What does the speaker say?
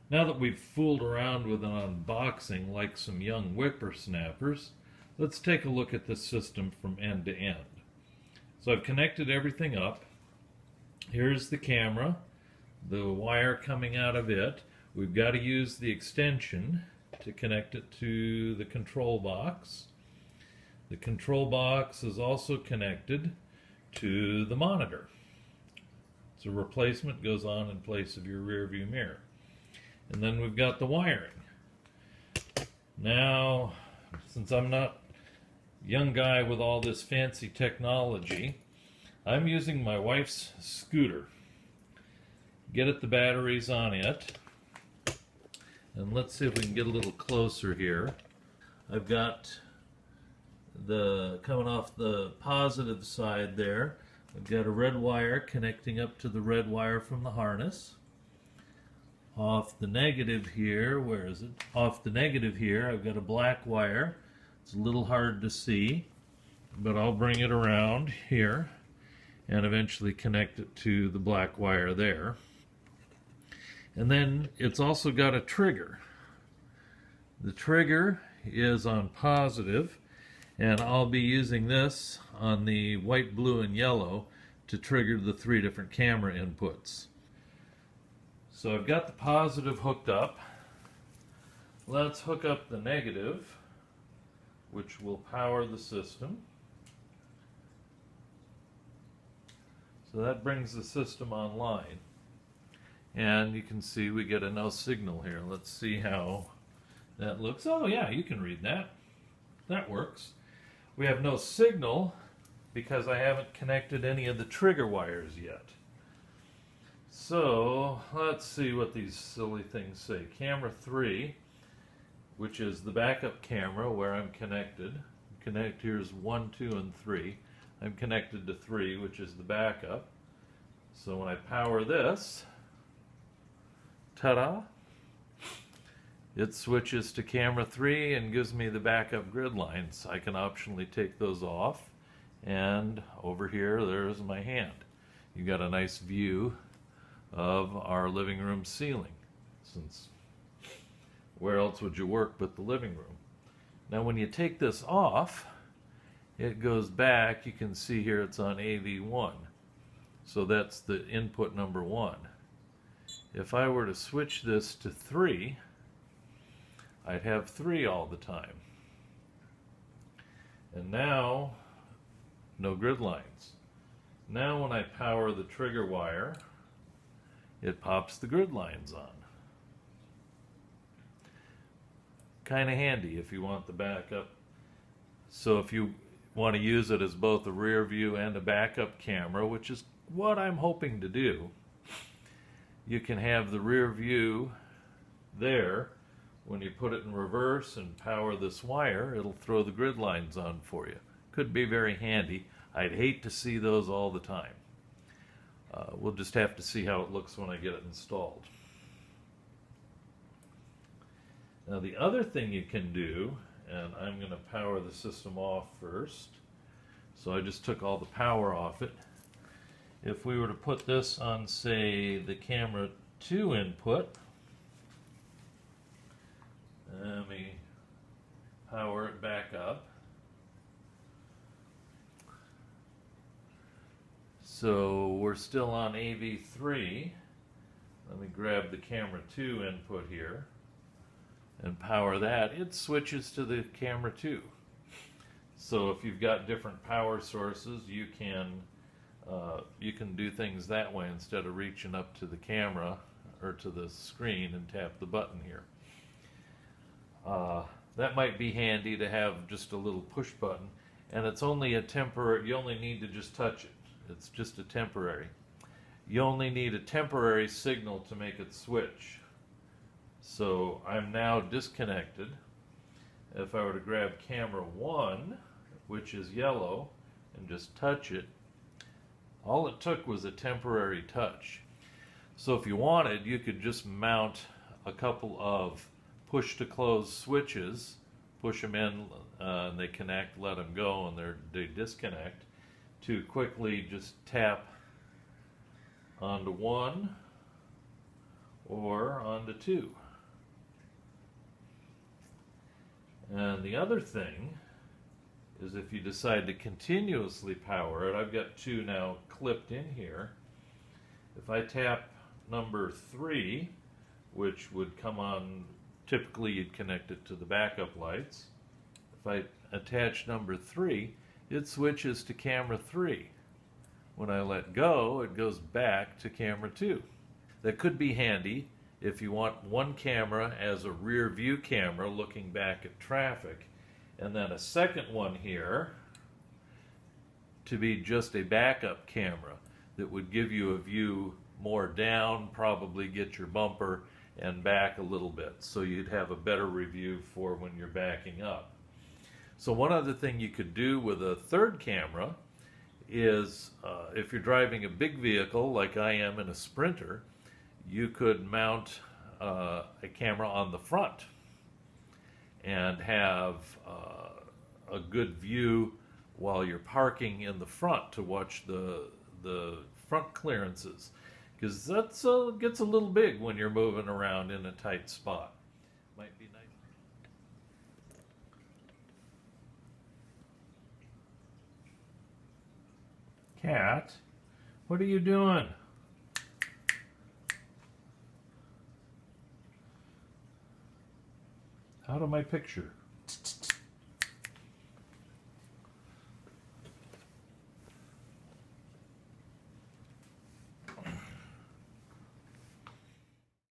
Now that we've fooled around with an unboxing like some young whippersnappers, let's take a look at this system from end to end. So I've connected everything up. Here's the camera, the wire coming out of it. We've got to use the extension to connect it to the control box. The control box is also connected to the monitor. So replacement goes on in place of your rear view mirror. And then we've got the wiring. Now, since I'm not a young guy with all this fancy technology, I'm using my wife's scooter. Get at the batteries on it. And let's see if we can get a little closer here. I've got the coming off the positive side there. I've got a red wire connecting up to the red wire from the harness. Off the negative here, where is it? Off the negative here, I've got a black wire. It's a little hard to see, but I'll bring it around here and eventually connect it to the black wire there. And then it's also got a trigger. The trigger is on positive, and I'll be using this on the white, blue, and yellow to trigger the 3 different camera inputs. So I've got the positive hooked up. Let's hook up the negative, which will power the system. So that brings the system online. And you can see we get a no signal here. Let's see how that looks. Oh yeah, you can read that. That works. We have no signal because I haven't connected any of the trigger wires yet. So let's see what these silly things say. Camera 3, which is the backup camera where I'm connected. Here's 1, 2, and 3. I'm connected to 3, which is the backup. So when I power this, ta-da, it switches to camera 3 and gives me the backup grid lines. I can optionally take those off, and over here there's my hand. You got a nice view of our living room ceiling, since where else would you work but the living room? Now when you take this off, it goes back. You can see here it's on AV1, so that's the input number 1. If I were to switch this to 3, I'd have 3 all the time. And now, no grid lines. Now when I power the trigger wire, it pops the grid lines on. Kind of handy if you want the backup. So if you want to use it as both a rear view and a backup camera, which is what I'm hoping to do, you can have the rear view there. When you put it in reverse and power this wire, it'll throw the grid lines on for you. Could be very handy. I'd hate to see those all the time. We'll just have to see how it looks when I get it installed. Now the other thing you can do, and I'm going to power the system off first. So I just took all the power off it. If we were to put this on, say, the camera 2 input, let me power it back up. So we're still on AV3. Let me grab the camera 2 input here and power that. It switches to the camera 2. So if you've got different power sources, you can do things that way instead of reaching up to the camera or to the screen and tap the button here. That might be handy to have just a little push button, and it's only a temporary. You only need to just touch it. It's just a temporary. You only need a temporary signal to make it switch. So I'm now disconnected. If I were to grab camera 1, which is yellow, and just touch it, all it took was a temporary touch. So if you wanted, you could just mount a couple of push to close switches, push them in, and they connect, let them go, and they disconnect, to quickly just tap onto 1 or onto 2. And the other thing is if you decide to continuously power it, I've got 2 now clipped in here. If I tap number 3, which would come on, typically you'd connect it to the backup lights. If I attach number 3, it switches to camera 3. When I let go, it goes back to camera 2. That could be handy if you want one camera as a rear view camera looking back at traffic, and then a second one here to be just a backup camera that would give you a view more down, probably get your bumper and back a little bit, so you'd have a better review for when you're backing up. So one other thing you could do with a third camera is if you're driving a big vehicle like I am in a Sprinter, you could mount a camera on the front and have a good view while you're parking in the front to watch the front clearances, because that gets a little big when you're moving around in a tight spot. Might be nice. Cat, what are you doing? Out of my picture.